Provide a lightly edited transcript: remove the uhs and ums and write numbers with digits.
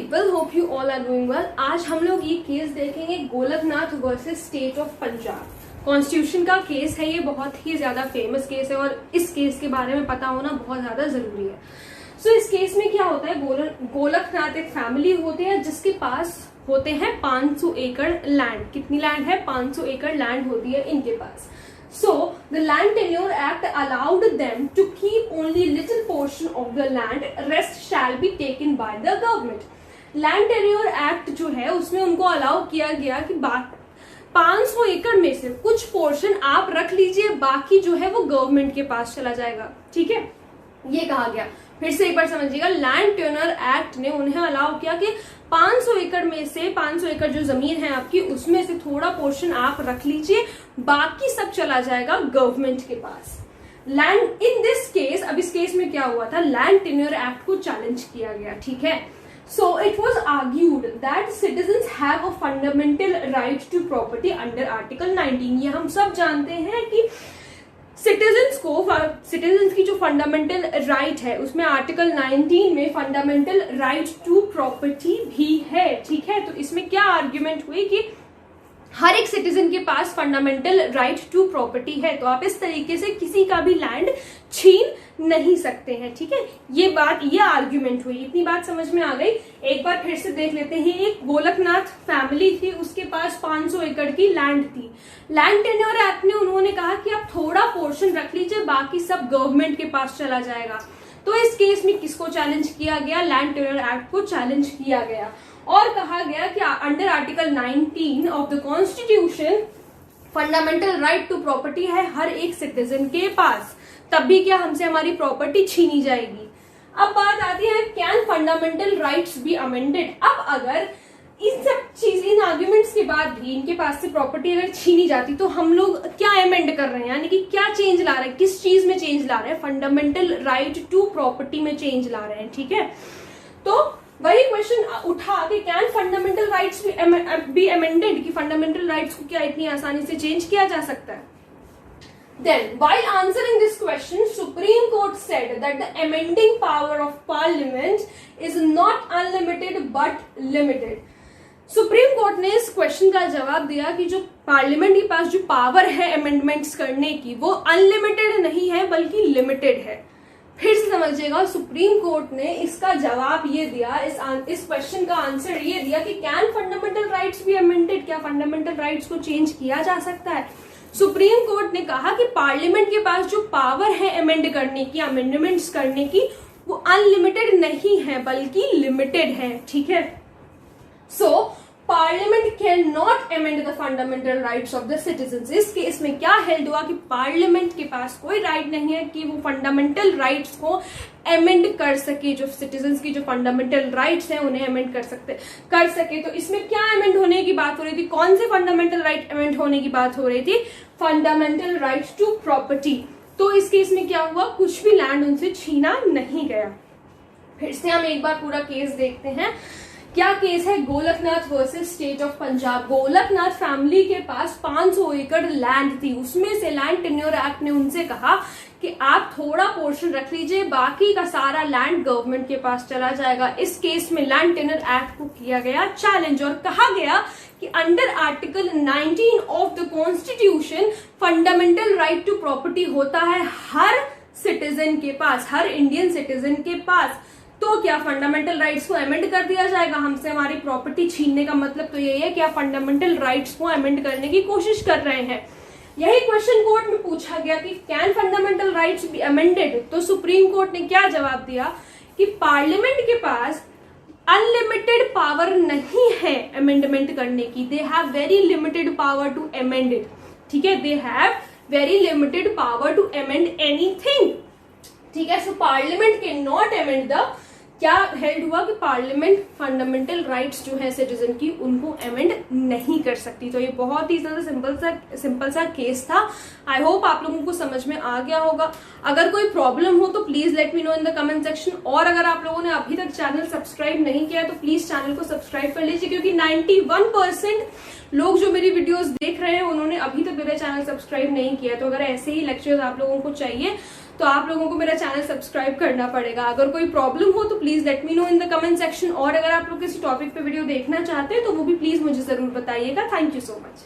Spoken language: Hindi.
People, hope you all are doing well. आज हम लोग ये केस देखेंगे Golaknath versus state of Punjab. Constitution का केस है, ये बहुत ही ज्यादा फेमस केस है और इस केस के बारे में पता होना बहुत ज्यादा जरूरी है। सो इस केस में क्या होता है, गोलकनाथ एक फैमिली होते हैं जिसके पास होते हैं 500 एकड़ लैंड। कितनी लैंड है? 500 एकड़ लैंड होती है इनके पास। So the Land Tenure Act allowed them to keep only little portion of the land, rest shall be taken by the government. Land Tenure Act जो है उसमें उनको अलाउ किया गया कि 500 एकड़ में से कुछ पोर्शन आप रख लीजिए, बाकी जो है वो गवर्नमेंट के पास चला जाएगा। ठीक है, ये कहा गया। फिर से एक बार समझिएगा, लैंड टेन्योर एक्ट ने उन्हें अलाउ किया कि 500 एकड़ में से 500 एकड़ जो जमीन है आपकी, उसमें से थोड़ा पोर्शन आप रख लीजिए, बाकी सब चला जाएगा गवर्नमेंट के पास। लैंड इन दिस केस, अब इस केस में क्या हुआ था, लैंड टेन्योर एक्ट को चैलेंज किया गया। ठीक है, so it was argued that citizens have a fundamental right to property under article 19। ये हम सब जानते हैं कि सिटीजन्स की जो फंडामेंटल राइट है उसमें आर्टिकल 19 में फंडामेंटल राइट टू प्रॉपर्टी भी है। ठीक है, तो इसमें क्या आर्ग्यूमेंट हुई कि हर एक सिटीजन के पास फंडामेंटल राइट टू प्रॉपर्टी है, तो आप इस तरीके से किसी का भी लैंड छीन नहीं सकते हैं। ठीक है, ये आर्ग्यूमेंट हुई। इतनी बात समझ में आ गई। एक बार फिर से देख लेते हैं। एक गोलकनाथ फैमिली थी, उसके पास 500 एकड़ की लैंड थी। लैंड टेन्योर एक्ट ने उन्होंने कहा कि आप थोड़ा पोर्शन रख लीजिए, बाकी सब गवर्नमेंट के पास चला जाएगा। तो इस केस में किसको चैलेंज किया गया? लैंड टेन्योर एक्ट को चैलेंज किया गया और कहा गया कि under article 19 of the constitution fundamental right to property है हर एक सिटीजन के पास, तब भी क्या हमसे हमारी प्रॉपर्टी छीनी जाएगी। अब बात आती है, can fundamental rights be amended. अब अगर इन आर्ग्यूमेंट्स के बाद भी इनके पास से प्रॉपर्टी अगर छीनी जाती तो हम लोग क्या अमेंड कर रहे हैं, यानी कि क्या चेंज ला रहे हैं, किस चीज में चेंज ला रहे हैं? फंडामेंटल राइट टू प्रॉपर्टी में चेंज ला रहे हैं। ठीक है, तो वही क्वेश्चन उठा कि can fundamental rights be amended, कि फंडामेंटल राइट्स को क्या इतनी आसानी से चेंज किया जा सकता है? Then, while answering this question, Supreme Court said that the amending power of Parliament is not unlimited but limited. Supreme court ने इस क्वेश्चन का जवाब दिया कि जो पार्लियामेंट के पास जो पावर है अमेंडमेंट्स करने की, वो अनलिमिटेड नहीं है बल्कि लिमिटेड है। फिर से समझिएगा, सुप्रीम कोर्ट ने इसका जवाब ये दिया, इस क्वेश्चन का आंसर ये दिया कि can fundamental rights be amended, क्या फंडामेंटल राइट्स को चेंज किया जा सकता है? सुप्रीम कोर्ट ने कहा कि पार्लियामेंट के पास जो पावर है अमेंड करने की, अमेंडमेंट्स करने की, वो अनलिमिटेड नहीं है बल्कि लिमिटेड है। ठीक है, so parliament can not amend the fundamental rights of the citizens. इस केस में क्या हेल्ड हुआ कि पार्लियामेंट के पास कोई राइट नहीं है कि वो फंडामेंटल राइट्स को अमेंड कर सके, जो सिटीजंस की जो फंडामेंटल राइट्स हैं उन्हें अमेंड कर सके। तो इसमें क्या अमेंड होने की बात हो रही थी? कौन से फंडामेंटल राइट अमेंड होने की बात हो रही थी? Fundamental right to property. तो इस केस में क्या हुआ, कुछ भी लैंड उनसे छीना नहीं गया। फिर से हम एक बार पूरा केस देखते हैं। क्या केस है? Golaknath versus state of Punjab. Golaknath family के पास 500 एकड़ लैंड थी, उसमें से लैंड टेन्योर एक्ट ने उनसे कहा कि आप थोड़ा पोर्शन रख लीजिए, बाकी का सारा लैंड गवर्नमेंट के पास चला जाएगा। इस केस में लैंड टेन्योर एक्ट को किया गया चैलेंज और कहा गया कि under article 19 of the constitution fundamental right to property होता है हर सिटीजन के पास, हर इंडियन सिटीजन के पास। तो क्या फंडामेंटल राइट्स को अमेंड कर दिया जाएगा? हमसे हमारी प्रॉपर्टी छीनने का मतलब तो यही है कि आप फंडामेंटल राइट्स को अमेंड करने की कोशिश कर रहे हैं। यही क्वेश्चन कोर्ट में पूछा गया कि can fundamental rights be amended. तो सुप्रीम कोर्ट ने क्या जवाब दिया कि पार्लियामेंट के पास अनलिमिटेड पावर नहीं है अमेंडमेंट करने की। They have very limited power to amend it. ठीक है, they have very limited power to amend anything. ठीक है, so parliament can not amend the, क्या हेल्ड हुआ कि पार्लियामेंट फंडामेंटल राइट्स जो है सिटीजन की उनको अमेंड नहीं कर सकती। तो ये बहुत ही ज्यादा सिंपल सा केस था। आई होप आप लोगों को समझ में आ गया होगा। अगर कोई प्रॉब्लम हो तो please let me know in the comment section. और अगर आप लोगों ने अभी तक चैनल सब्सक्राइब नहीं किया तो प्लीज चैनल को सब्सक्राइब कर लीजिए, क्योंकि 91% लोग जो मेरी वीडियोस देख रहे हैं उन्होंने अभी तक मेरा चैनल सब्सक्राइब नहीं किया। तो अगर ऐसे ही लेक्चर्स आप लोगों को चाहिए तो आप लोगों को मेरा चैनल सब्सक्राइब करना पड़ेगा। अगर कोई प्रॉब्लम हो तो please let me know in the comment section, और अगर आप लोग किसी टॉपिक पे वीडियो देखना चाहते हैं तो वो भी प्लीज मुझे जरूर बताइएगा। Thank you so much.